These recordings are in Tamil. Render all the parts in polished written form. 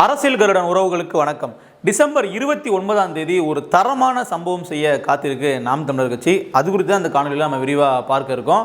அரசியல் கருடன் உறவுகளுக்கு வணக்கம். டிசம்பர் 29ஆம் தேதி ஒரு தரமான சம்பவம் செய்ய காத்திருக்கு நாம் தமிழர் கட்சி. அது குறித்து அந்த காணொலியில் நம்ம விரிவாக பார்க்க இருக்கோம்.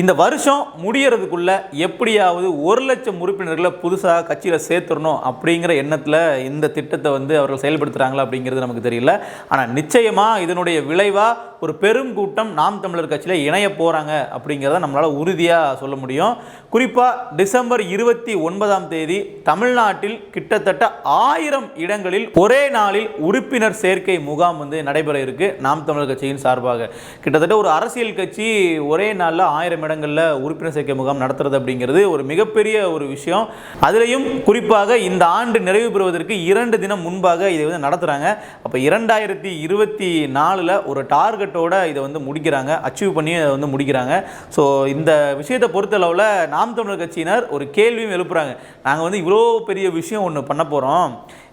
இந்த வருஷம் முடியறதுக்குள்ள எப்படியாவது 1,00,000 உறுப்பினர்களை புதுசாக கட்சியில் சேர்த்துடணும் அப்படிங்கிற எண்ணத்தில் இந்த திட்டத்தை அவர்கள் செயல்படுத்துகிறாங்களா அப்படிங்கிறது நமக்கு தெரியல. ஆனால் நிச்சயமாக இதனுடைய விளைவாக ஒரு பெரும் கூட்டம் நாம் தமிழர் கட்சியில் இணைய போகிறாங்க அப்படிங்கிறத நம்மளால் உறுதியாக சொல்ல முடியும். குறிப்பாக டிசம்பர் 29ஆம் தேதி தமிழ்நாட்டில் கிட்டத்தட்ட 1000 இடங்களில் ஒரே நாளில் உறுப்பினர் சேர்க்கை முகாம் நடைபெற இருக்கு. நாம் தமிழர் கட்சியின் சார்பாக கிட்டத்தட்ட ஒரு அரசியல் கட்சி ஒரே நாளில் 1000 இடங்களில் உறுப்பினர் சேர்க்கை முகாம் நடத்துறது அப்படிங்கிறது ஒரு மிகப்பெரிய ஒரு விஷயம். அதுலேயும் குறிப்பாக இந்த ஆண்டு நிறைவு பெறுவதற்கு 2 தினம் முன்பாக இதை நடத்துகிறாங்க. அப்போ 2024 ஒரு டார்கெட்டோட இதை முடிக்கிறாங்க, அச்சீவ் பண்ணி அதை முடிக்கிறாங்க. ஸோ இந்த விஷயத்தை பொறுத்தளவில் நாம் தமிழர் கட்சியினர் ஒரு கேள்வியும் எழுப்புறாங்க. நாங்கள் இவ்வளோ பெரிய விஷயம் ஒன்று பண்ண போகிறோம்,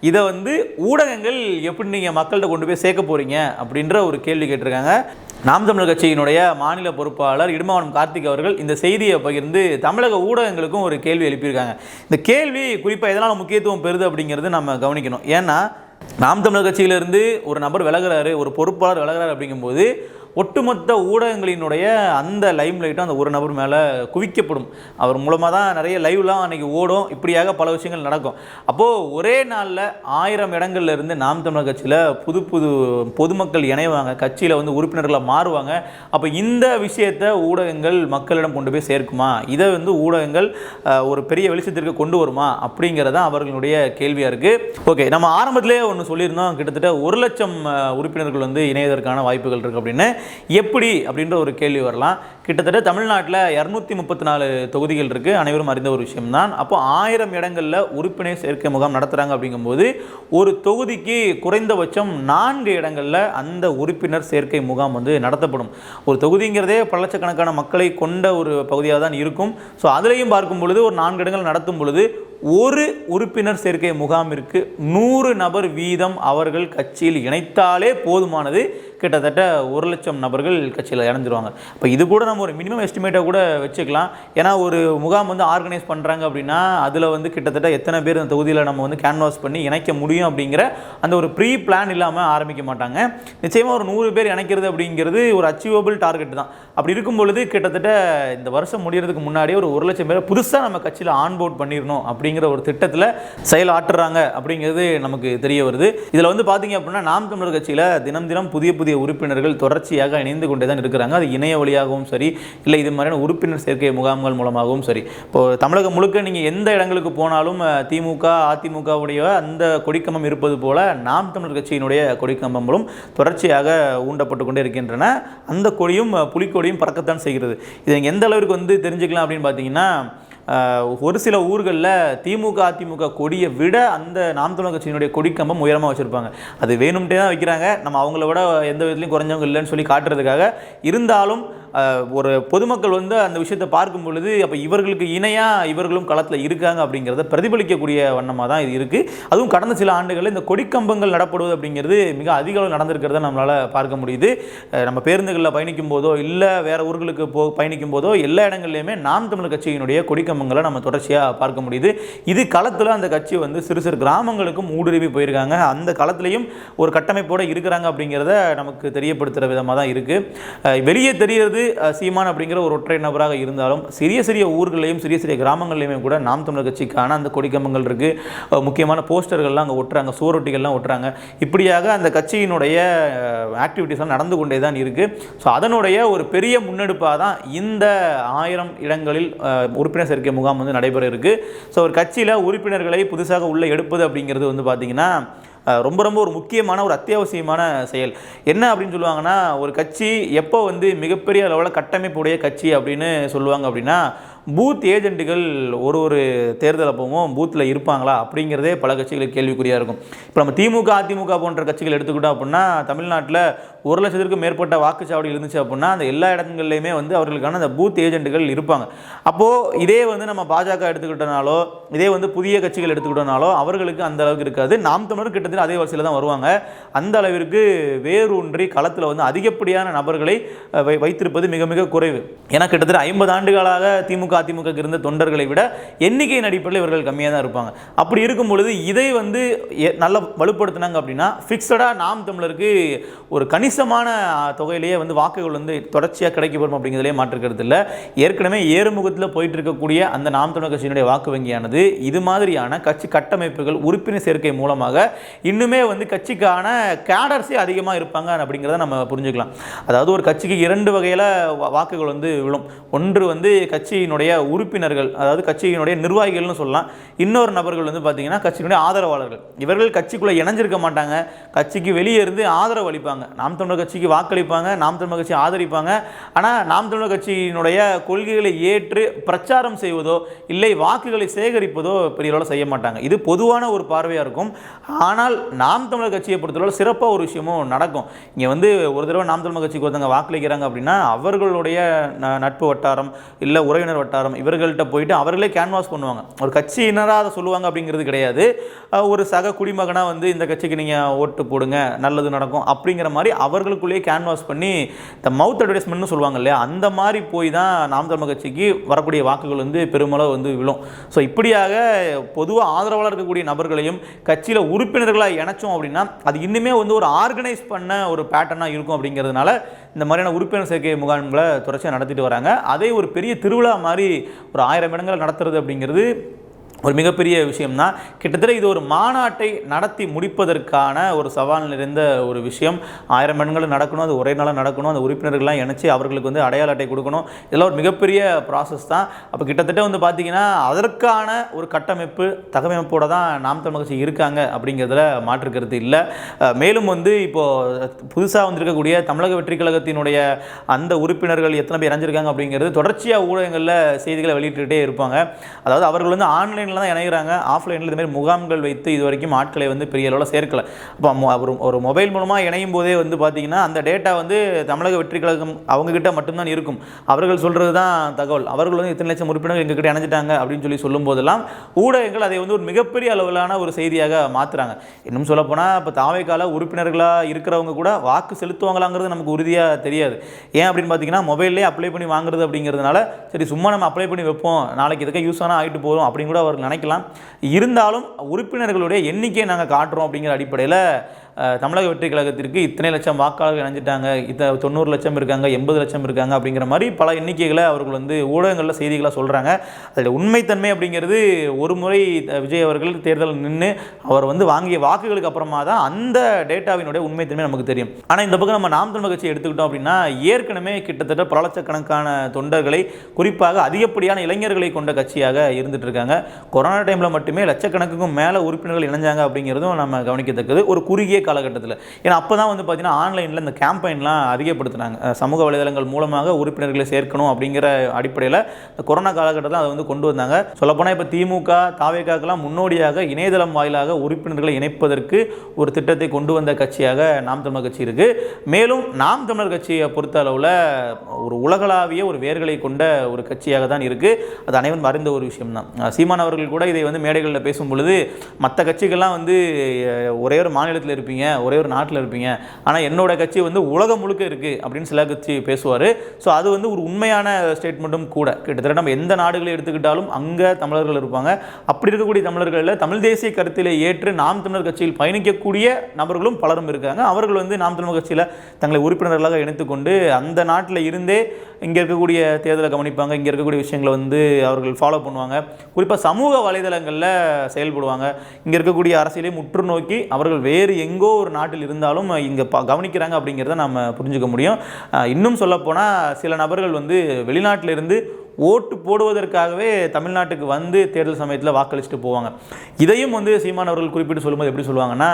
இதை ஊடகங்கள் எப்படி நீங்கள் மக்கள்கிட்ட கொண்டு போய் சேர்க்க போகிறீங்க அப்படின்ற ஒரு கேள்வி கேட்டிருக்காங்க. நாம் தமிழர் கட்சியினுடைய மாநில பொறுப்பாளர் இடுமாவனம் கார்த்திக் அவர்கள் இந்த செய்தியை பகிர்ந்து தமிழக ஊடகங்களுக்கும் ஒரு கேள்வி எழுப்பியிருக்காங்க. இந்த கேள்வி குறிப்பாக எதனால் முக்கியத்துவம் பெறுது அப்படிங்கிறது நம்ம கவனிக்கணும். ஏன்னா நாம் தமிழர் கட்சியிலிருந்து ஒரு நபர் விலகிறாரு, ஒரு பொறுப்பாளர் விலகிறாரு அப்படிங்கும்போது ஒட்டுமொத்த ஊடகங்களினுடைய அந்த லைம் லைட்டும் அந்த ஒரு நபர் மேலே குவிக்கப்படும். அவர் மூலமாக தான் நிறைய லைவ்லாம் அன்றைக்கி ஓடும். இப்படியாக பல விஷயங்கள் நடக்கும். அப்போது ஒரே நாளில் 1000 இடங்கள்ல இருந்து நாம் தமிழர் கட்சியில் புது பொதுமக்கள் இணைவாங்க, கட்சியில் உறுப்பினர்களாக மாறுவாங்க. அப்போ இந்த விஷயத்தை ஊடகங்கள் மக்களிடம் கொண்டு போய் சேர்க்குமா, இதை ஊடகங்கள் ஒரு பெரிய வெளிச்சத்திற்கு கொண்டு வருமா அப்படிங்கிறத அவர்களுடைய கேள்வியாக இருக்குது. ஓகே, நம்ம ஆரம்பத்திலே ஒன்று சொல்லியிருந்தோம், கிட்டத்தட்ட 1,00,000 உறுப்பினர்கள் இணைவதற்கான வாய்ப்புகள் இருக்குது அப்படின்னு. எப்படி அப்படின்ற ஒரு கேள்வி வரலாம். கிட்டத்தட்ட தமிழ்நாட்டில் 234 தொகுதிகள் இருக்குது, அனைவரும் அறிந்த ஒரு விஷயம்தான். அப்போ 1000 இடங்களில் உறுப்பினர் சேர்க்கை முகாம் நடத்துகிறாங்க அப்படிங்கும்போது ஒரு தொகுதிக்கு குறைந்தபட்சம் 4 இடங்களில் அந்த உறுப்பினர் சேர்க்கை முகாம் நடத்தப்படும். ஒரு தொகுதிங்கிறதே பல லட்சக்கணக்கான மக்களை கொண்ட ஒரு பகுதியாக தான் இருக்கும். ஸோ அதுலேயும் பார்க்கும் பொழுது ஒரு 4 இடங்கள் நடத்தும் பொழுது ஒரு உறுப்பினர் சேர்க்கை முகாமிற்கு 100 நபர் வீதம் அவர்கள் கட்சியில் இணைத்தாலே போதுமானது. கிட்டத்தட்ட 1,00,000 நபர்கள் கட்சியில் இணைஞ்சிருவாங்க. இப்போ இது கூட நம்ம ஒரு மினிமம் எஸ்டிமேட்டாக கூட வச்சுக்கலாம். ஏன்னா ஒரு முகாம் ஆர்கனைஸ் பண்ணுறாங்க அப்படின்னா அதில் கிட்டத்தட்ட எத்தனை பேர் அந்த தொகுதியில் நம்ம கேன்வாஸ் பண்ணி இணைக்க முடியும் அப்படிங்கிற அந்த ஒரு ப்ரீ பிளான் இல்லாமல் ஆரம்பிக்க மாட்டாங்க. நிச்சயமாக ஒரு 100 பேர் இணைக்கிறது அப்படிங்கிறது ஒரு அச்சீவபிள் டார்கெட் தான். அப்படி இருக்கும் பொழுது கிட்டத்தட்ட இந்த வருஷம் முடிகிறதுக்கு முன்னாடியே ஒரு 1,00,000 பேரை புதுசாக நம்ம கட்சியில் ஆன்போர்ட் பண்ணிடணும் அப்படிங்கிற ஒரு திட்டத்தில் செயலாற்றுறாங்க அப்படிங்கிறது நமக்கு தெரிய வருது. இதில் பார்த்தீங்க அப்படின்னா நாம் தமிழர் கட்சியில் தினம் தினம் புதிய உறுப்பினர்கள் தொடர்ச்சியாக இணைந்து கொண்டே தான் இருக்கிறாங்க. அது இணைய வழியாகவும் சரி, இல்லை இது மாதிரியான உறுப்பினர் சேர்க்கை முகாம்கள் மூலமாகவும் சரி. இப்போது தமிழகம் முழுக்க நீங்கள் எந்த இடங்களுக்கு போனாலும் திமுக அதிமுகவுடைய அந்த கொடிக்கம்பம் இருப்பது போல நாம் தமிழர் கட்சியினுடைய கொடிக்கம்பங்களும் தொடர்ச்சியாக ஊண்டப்பட்டு கொண்டே இருக்கின்றன. அந்த கொடியும் புலிக்கொடியும் பறக்கத்தான் செய்கிறது. இதை நீங்கள் எந்த அளவிற்கு தெரிஞ்சுக்கலாம் அப்படின்னு பார்த்தீங்கன்னா, ஒரு சில ஊர்களில் திமுக அதிமுக கொடியை விட அந்த நாம் தமிழர் கட்சியினுடைய கொடிக்கம்பம் உயரமாக வச்சுருப்பாங்க. அது வேணும்ட்டே தான் வைக்கிறாங்க, நம்ம அவங்கள விட எந்த விதத்துலையும் குறைஞ்சவங்க இல்லைன்னு சொல்லி காட்டுறதுக்காக. இருந்தாலும் ஒரு பொதுமக்கள் அந்த விஷயத்தை பார்க்கும் பொழுது அப்போ இவர்களுக்கு இணையாக இவர்களும் களத்தில் இருக்காங்க அப்படிங்கிறத பிரதிபலிக்கக்கூடிய வண்ணமாக தான் இது இருக்குது. அதுவும் கடந்த சில ஆண்டுகளில் இந்த கொடிக்கம்பங்கள் நடப்படுவது அப்படிங்கிறது மிக அதிக அளவு நடந்திருக்கிறத நம்மளால் பார்க்க முடியுது. நம்ம பேருந்துகளில் பயணிக்கும் போதோ இல்லை வேறு ஊர்களுக்கு பயணிக்கும் போதோ எல்லா இடங்கள்லையுமே நாம் தமிழர் கட்சியினுடைய கொடிக்கம்பங்களை நம்ம தொடர்ச்சியாக பார்க்க முடியுது. இது களத்தில் அந்த கட்சி சிறு கிராமங்களுக்கும் ஊடுருவி போயிருக்காங்க. அந்த களத்திலையும் ஒரு கட்டமைப்போடு இருக்கிறாங்க அப்படிங்கிறத நமக்கு தெரியப்படுத்துகிற விதமாக தான் இருக்குது. வெளியே தெரிகிறது சீமான் அப்படிங்கிற ஒரு ஒற்றை நபராக இருந்தாலும் சிறிய ஊர்களையும் சிறிய கிராமங்கள்லையுமே கூட நாம் தமிழர் கட்சிக்கான அந்த கொடிக்கம்பங்கள் இருக்குது. முக்கியமான போஸ்டர்கள்லாம் அங்கே ஒட்டுறாங்க, சுவரொட்டிகள்லாம் ஒட்டுறாங்க. இப்படியாக அந்த கட்சியினுடைய ஆக்டிவிட்டிஸ்லாம் நடந்து கொண்டே தான் இருக்குது. ஸோ அதனுடைய ஒரு பெரிய முன்னெடுப்பாக தான் இந்த 1000 இடங்களில் உறுப்பினர் சேர்க்கை முகாம் நடைபெற இருக்குது. ஸோ ஒரு கட்சியில் உறுப்பினர்களை புதுசாக உள்ளே எடுப்பது அப்படிங்கிறது பார்த்திங்கன்னா ரொம்ப ஒரு முக்கியமான ஒரு அத்தியாவசியமான செயல். என்ன அப்படின்னு சொல்லுவாங்கன்னா, ஒரு கட்சி எப்போ மிகப்பெரிய அளவில் கட்டமைப்புடைய கட்சி அப்படின்னு சொல்லுவாங்க அப்படின்னா, பூத் ஏஜென்ட்டுகள் ஒரு தேர்தல் அப்பவும் பூத்தில் இருப்பாங்களா அப்படிங்கிறதே பல கட்சிகளுக்கு கேள்விக்குறியாக இருக்கும். இப்போ நம்ம திமுக அதிமுக போன்ற கட்சிகள் எடுத்துக்கிட்டோம் அப்படின்னா தமிழ்நாட்டில் 1,00,000க்கும் மேற்பட்ட வாக்குச்சாவடி இருந்துச்சு அப்படின்னா அந்த எல்லா இடங்கள்லையுமே வந்து அவர்களுக்கான அந்த பூத் ஏஜென்ட்டுகள் இருப்பாங்க. அப்போது இதே வந்து நம்ம பாஜக எடுத்துக்கிட்டனாலோ இதே வந்து புதிய கட்சிகள் எடுத்துக்கிட்டனாலோ அவர்களுக்கு அந்த அளவுக்கு இருக்காது. நாம் தமிழர் கிட்டத்தட்ட அதே வரிசையில் தான் வருவாங்க. அந்த அளவிற்கு வேரூன்றி களத்தில் வந்து அதிகப்படியான நபர்களை வைத்திருப்பது மிக மிக குறைவு. ஏன்னா கிட்டத்தட்ட 50 ஆண்டுகளாக திமுக அதிமுக இருந்த தொண்டர்களை விட எண்ணிக்கையின் அடிப்படையில் இவர்கள் கம்மியாக தான் இருப்பாங்க. அப்படி இருக்கும் பொழுது இதை வந்து நல்லா வலுப்படுத்தினாங்க அப்படின்னா ஃபிக்ஸடாக நாம் தமிழருக்கு ஒரு கணிசமான தொகையிலேயே வந்து வாக்குகள் வந்து தொடர்ச்சியாக கிடைக்கப்படும் அப்படிங்கிறதுலேயே மாற்றுக்கிறது இல்லை. ஏற்கனவே ஏறுமுகத்தில் போயிட்டு இருக்கக்கூடிய அந்த நாம் தமிழர் கட்சியினுடைய வாக்கு வங்கியானது இது மாதிரியான கட்சி கட்டமைப்புகள் உறுப்பினர் சேர்க்கை மூலமாக இன்னுமே வந்து கட்சிக்கான கேடர்ஸே அதிகமாக இருப்பாங்க அப்படிங்கிறத நம்ம புரிஞ்சுக்கலாம். அதாவது ஒரு கட்சிக்கு 2 வகையில் வாக்குகள் வந்து விழும். ஒன்று வந்து கட்சியினுடைய உறுப்பினர்கள், அதாவது கட்சியினுடைய நிர்வாகிகள்னு சொல்லலாம். இன்னொரு நபர்கள் வந்து பார்த்தீங்கன்னா கட்சியினுடைய ஆதரவாளர்கள். இவர்கள் கட்சிக்குள்ளே இணைஞ்சிருக்க மாட்டாங்க, கட்சிக்கு வெளியே இருந்து ஆதரவு அளிப்பாங்க. நாம் தமிழர் கட்சிக்கு வாக்களிப்பாங்க, நாம் தமிழர் கட்சி ஆதரிப்பாங்க. ஆனால் நாம் தமிழர் கட்சியினுடைய கொள்கைகளை ஏற்று பிரச்சாரம் செய்வதோ இல்லை வாக்குகளை சேகரிப்பதோ பெரிய அளவில் செய்ய மாட்டாங்க. இது பொதுவான ஒரு பார்வையாக இருக்கும். ஆனால் நாம் தமிழர் கட்சியை பொறுத்தவரை சிறப்பாக ஒரு விஷயமும் நடக்கும். இங்கே வந்து ஒரு தடவை நாம் தமிழர் கட்சிக்கு ஒருத்தவங்க வாக்களிக்கிறாங்க அப்படின்னா அவர்களுடைய நட்பு வட்டாரம் இல்லை உறவினர் வட்டாரம் இவர்கள்ட்ட போயிட்டு அவர்களே கேன்வாஸ் பண்ணுவாங்க. ஒரு கட்சியினராக அதை சொல்லுவாங்க அப்படிங்கிறது கிடையாது. ஒரு சக குடிமகனாக வந்து இந்த கட்சிக்கு நீங்கள் ஓட்டு போடுங்க நல்லது நடக்கும் அப்படிங்கிற மாதிரி அவர்களுக்குள்ளேயே கேன்வாஸ் பண்ணி இந்த மவுத் அட்வர்டைஸ்மெண்ட்னு சொல்லுவாங்க இல்லையா, அந்த மாதிரி போய் தான் நாம் தமிழர் கட்சிக்கு வரக்கூடிய வாக்குகள் வந்து பெருமளவு வந்து விழும். ஸோ இப்படியாக பொதுவாக ஆதரவாளர் இருக்கக்கூடிய நபர்களையும் கட்சியில் உறுப்பினர்களாக இணைச்சோம் அப்படின்னா அது இன்னுமே வந்து ஒரு ஆர்கனைஸ் பண்ண ஒரு பேட்டர்னாக இருக்கும். அப்படிங்கிறதுனால இந்த மாதிரியான உறுப்பினர் சேர்க்கை முகாம்களை தொடர்ச்சியாக நடத்திட்டு வராங்க. அதே ஒரு பெரிய திருவிழா மாதிரி ஒரு 1000 இடங்கள் நடத்துறது அப்படிங்கிறது ஒரு மிகப்பெரிய விஷயம்தான். கிட்டத்தட்ட இது ஒரு மாநாட்டை நடத்தி முடிப்பதற்கான ஒரு சவால் நிறைந்த ஒரு விஷயம். 1000 இடங்கள் நடக்கணும், அது ஒரே நாளாக நடக்கணும், அந்த உறுப்பினர்கள்லாம் இணைச்சி அவர்களுக்கு வந்து அடையாள அட்டை கொடுக்கணும். இதெல்லாம் ஒரு மிகப்பெரிய ப்ராசஸ் தான். அப்போ கிட்டத்தட்ட வந்து பார்த்திங்கன்னா அதற்கான ஒரு கட்டமைப்பு தகவமைப்போடு தான் நாம் தமிழர் கட்சி இருக்காங்க அப்படிங்கிறதுல மாற்றுக்கிறது இல்லை. மேலும் வந்து இப்போது புதுசாக வந்திருக்கக்கூடிய தமிழக வெற்றி கழகத்தினுடைய அந்த உறுப்பினர்கள் எத்தனை பேர் இணைஞ்சிருக்காங்க அப்படிங்கிறது தொடர்ச்சியாக ஊடகங்களில் செய்திகளை வெளியிட்டுக்கிட்டே இருப்பாங்க. அதாவது அவர்கள் வந்து ஆன்லைன் தான் இணைகிறாங்க, ஆஃப்லைனில் இதுமாதிரி முகாம்கள் வைத்து இது வரைக்கும் ஆட்களை வந்து பெரிய அளவில் சேர்க்கலை. அப்போ ஒரு மொபைல் மூலமாக இணையும் போதே வந்து பார்த்தீங்கன்னா அந்த டேட்டா வந்து தமிழக வெற்றி கழகம் அவங்ககிட்ட மட்டும்தான் இருக்கும். அவர்கள் சொல்கிறது தான் தகவல். அவர்கள் வந்து இத்தனை லட்சம் உறுப்பினர்கள் எங்ககிட்ட இணைஞ்சிட்டாங்க அப்படின்னு சொல்லும் போதெல்லாம் ஊடகங்கள் அதை வந்து ஒரு மிகப்பெரிய அளவிலான ஒரு செய்தியாக மாற்றுறாங்க. இன்னும் சொல்லப்போனால் இப்போ தாவேக்கால உறுப்பினர்களாக இருக்கிறவங்க கூட வாக்கு செலுத்துவாங்களாங்கிறது நமக்கு உறுதியாக தெரியாது. ஏன் அப்படின்னு பார்த்தீங்கன்னா மொபைல்லே அப்ளை பண்ணி வாங்குறது அப்படிங்கிறதுனால சரி சும்மா நம்ம அப்ளை பண்ணி வைப்போம், நாளைக்கு இதுக்கு யூஸ் ஆனால் ஆகிட்டு போகிறோம் அப்படின்னு கூட அவர்கள் நினைக்கலாம். இருந்தாலும் உறுப்பினர்களுடைய எண்ணிக்கையை நாங்கள் காட்டுறோம் அப்படிங்கிற அடிப்படையில் தமிழக வெற்றி கழகத்திற்கு இத்தனை லட்சம் வாக்காளர்கள் இணைஞ்சிட்டாங்க, 90 லட்சம் இருக்காங்க, 80 லட்சம் இருக்காங்க அப்படிங்கிற மாதிரி பல எண்ணிக்கைகளை அவர்கள் வந்து ஊடகங்களில் செய்திகளாக சொல்கிறாங்க. அதில் உண்மைத்தன்மை அப்படிங்கிறது ஒரு முறை விஜய் அவர்கள் தேர்தல் நின்று அவர் வந்து வாங்கிய வாக்குகளுக்கு அப்புறமா தான் அந்த டேட்டாவினுடைய உண்மைத்தன்மை நமக்கு தெரியும். ஆனால் இந்த பக்கம் நம்ம நாம் தமிழர் கட்சி எடுத்துக்கிட்டோம் அப்படின்னா ஏற்கனவே கிட்டத்தட்ட பல லட்சக்கணக்கான தொண்டர்களை குறிப்பாக அதிகப்படியான இளைஞர்களை கொண்ட கட்சியாக இருந்துட்டு இருக்காங்க. கொரோனா டைமில் மட்டுமே லட்சக்கணக்குக்கும் மேலே உறுப்பினர்கள் இணைஞ்சாங்க அப்படிங்கிறதும் நம்ம கவனிக்கத்தக்கது ஒரு குறுகிய காலகட்டத்தில். ஏன்னா அப்போ தான் வந்து பார்த்தீங்கன்னா ஆன்லைனில் இந்த கேம்பெயின்லாம் அதிகப்படுத்தினாங்க. சமூக வலைதளங்கள் மூலமாக உறுப்பினர்களை சேர்க்கணும் அப்படிங்கிற அடிப்படையில் இந்த கொரோனா காலகட்டத்தில் அதை வந்து கொண்டு வந்தாங்க. சொல்லப்போனால் இப்போ திமுக தாவேக்காக்கெல்லாம் முன்னோடியாக இணையதளம் வாயிலாக உறுப்பினர்களை இணைப்பதற்கு ஒரு திட்டத்தை கொண்டு வந்த கட்சியாக நாம் தமிழர் கட்சி இருக்குது. மேலும் நாம் தமிழர் கட்சியை பொறுத்த அளவில் ஒரு உலகளாவிய ஒரு வேர்களை கொண்ட ஒரு கட்சியாக தான் இருக்குது. அது அனைவரும் அறிந்த ஒரு விஷயம் தான். சீமான் அவர்கள் கூட இதை வந்து மேடைகளில் பேசும் பொழுது மற்ற கட்சிகள்லாம் வந்து ஒரே ஒரு மாநிலத்தில் இருப்பீங்க, ஒரே ஒரு நாட்டில் இருப்பீங்க, ஆனால் என்னோட கட்சி வந்து உலகம் முழுக்க இருக்குது அப்படின்னு சில கட்சி பேசுவார். ஸோ அது வந்து ஒரு உண்மையான ஸ்டேட்மெண்ட்டும் கூட. கிட்டத்தட்ட நம்ம எந்த நாடுகளை எடுத்துக்கிட்டாலும் அங்கே தமிழர்கள் இருப்பாங்க. அப்படி இருக்கக்கூடிய தமிழர்களில் தமிழ் தேசிய கருத்திலே ஏற்று நாம் தமிழர் கட்சியில் பயணிக்கக்கூடிய நபர்களும் பலரும் இருக்காங்க. அவர்கள் வந்து நாம் தமிழர் கட்சியில் தங்களை உறுப்பினர்களாக இணைத்துக்கொண்டு அந்த நாட்டில் இருந்தே இங்கே இருக்கக்கூடிய தேர்தலை கவனிப்பாங்க, இங்கே இருக்கக்கூடிய விஷயங்களை வந்து அவர்கள் ஃபாலோ பண்ணுவாங்க. குறிப்பாக சமூக வலைதளங்களில் செயல்படுவாங்க. இங்கே இருக்கக்கூடிய அரசியலை முற்று நோக்கி அவர்கள் வேறு எங்கோ ஒரு நாட்டில் இருந்தாலும் இங்கே கவனிக்கிறாங்க அப்படிங்கிறத நம்ம புரிஞ்சுக்க முடியும். இன்னும் சொல்லப்போனால் சில நபர்கள் வந்து வெளிநாட்டிலிருந்து ஓட்டு போடுவதற்காகவே தமிழ்நாட்டுக்கு வந்து தேர்தல் சமயத்தில் வாக்களிச்சுட்டு போவாங்க. இதையும் வந்து சீமான் அவர்கள் குறிப்பிட்டு சொல்லும்போது எப்படி சொல்லுவாங்கன்னா,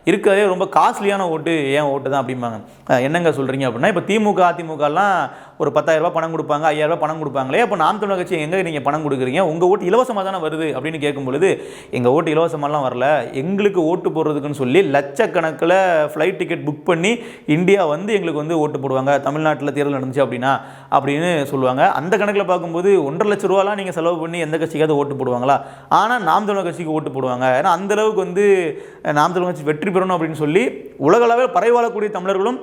இருக்கிறதே ரொம்ப காஸ்ட்லியான ஓட்டு ஏன் ஓட்டு தான் அப்படிம்பாங்க. என்னங்க சொல்கிறீங்க அப்படின்னா, இப்போ திமுக அதிமுகலாம் ஒரு 10,000 ரூபாய் பணம் கொடுப்பாங்க, 5,000 ரூபாய் பணம் கொடுப்பாங்களே, அப்போ நாம் தமிழர் கட்சி எங்கே நீங்கள் பணம் கொடுக்குறீங்க, உங்கள் ஓட்டு இலவசமாக தானே வருது அப்படின்னு கேட்கும் பொழுது, எங்கள் ஓட்டு இலவசமாலாம் வரல, எங்களுக்கு ஓட்டு போடுறதுக்குன்னு சொல்லி லட்சக்கணக்கில் ஃப்ளைட் டிக்கெட் புக் பண்ணி இந்தியா வந்து எங்களுக்கு வந்து ஓட்டு போடுவாங்க, தமிழ்நாட்டில் தேர்தல் நடந்துச்சு அப்படின்னா அப்படின்னு சொல்லுவாங்க. அந்த கணக்கில் பார்க்கும்போது 1,50,000 ரூபாலாம் நீங்கள் செலவு பண்ணி எந்த கட்சிக்காவது ஓட்டு போடுவாங்களா? ஆனால் நாம் தமிழர் கட்சிக்கு ஓட்டு போடுவாங்க. ஏன்னா அந்தளவுக்கு வந்து நாம் தமிழர் கட்சி வெற்றி பெறணும் அப்படின்னு சொல்லி உலகளவில் பரவாயில்லக்கூடிய தமிழர்களும்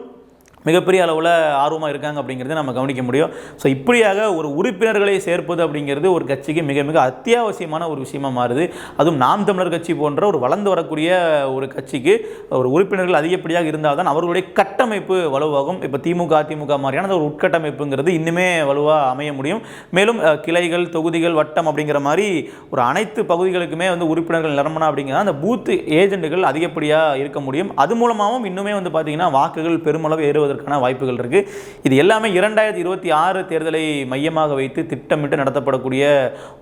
மிகப்பெரிய அளவில் ஆர்வமாக இருக்காங்க அப்படிங்கிறத நம்ம கவனிக்க முடியும். ஸோ இப்படியாக ஒரு உறுப்பினர்களை சேர்ப்பது அப்படிங்கிறது ஒரு கட்சிக்கு மிக மிக அத்தியாவசியமான ஒரு விஷயமா மாறுது. அதுவும் நாம் தமிழர் கட்சி போன்ற ஒரு வளர்ந்து வரக்கூடிய ஒரு கட்சிக்கு ஒரு உறுப்பினர்கள் அதிகப்படியாக இருந்தால் தான் அவர்களுடைய கட்டமைப்பு வலுவாகும். இப்போ திமுக அதிமுக மாதிரியான ஒரு உட்கட்டமைப்புங்கிறது இன்னுமே வலுவாக அமைய முடியும். மேலும் கிளைகள், தொகுதிகள், வட்டம் அப்படிங்கிற மாதிரி ஒரு அனைத்து பகுதிகளுக்குமே வந்து உறுப்பினர்கள் நிரம்பணும் அப்படிங்கிறத அந்த பூத் ஏஜென்ட்டுகள் அதிகப்படியாக இருக்க முடியும். அது மூலமாகவும் இன்னுமே வந்து பார்த்திங்கன்னா வாக்குகள் பெருமளவு ஏறுவதற்கு வாய்ப்புகள் இருக்கு. இது எல்லாமே 2026 தேர்தலை மையமாக வைத்து திட்டமிட்டு நடத்தப்படக்கூடிய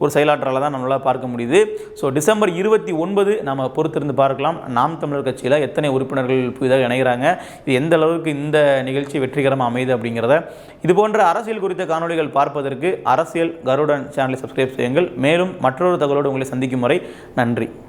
ஒரு செயலாற்றலை தான் நம்மளால் பார்க்க முடியுது. ஸோ டிசம்பர் 29 நம்ம பொறுத்திருந்து பார்க்கலாம் நாம் தமிழர் கட்சியில் எத்தனை உறுப்பினர்கள் புதிதாக இணைகிறாங்க, இது எந்த அளவுக்கு இந்த நிகழ்ச்சி வெற்றிகரமாக அமையுது அப்படிங்கிறத. இது போன்ற அரசியல் குறித்த காணொலிகள் பார்ப்பதற்கு அரசியல் கருடன் சேனலை சப்ஸ்கிரைப் செய்யுங்கள். மேலும் மற்றொரு தகவலோடு உங்களை சந்திக்கும் வரை நன்றி.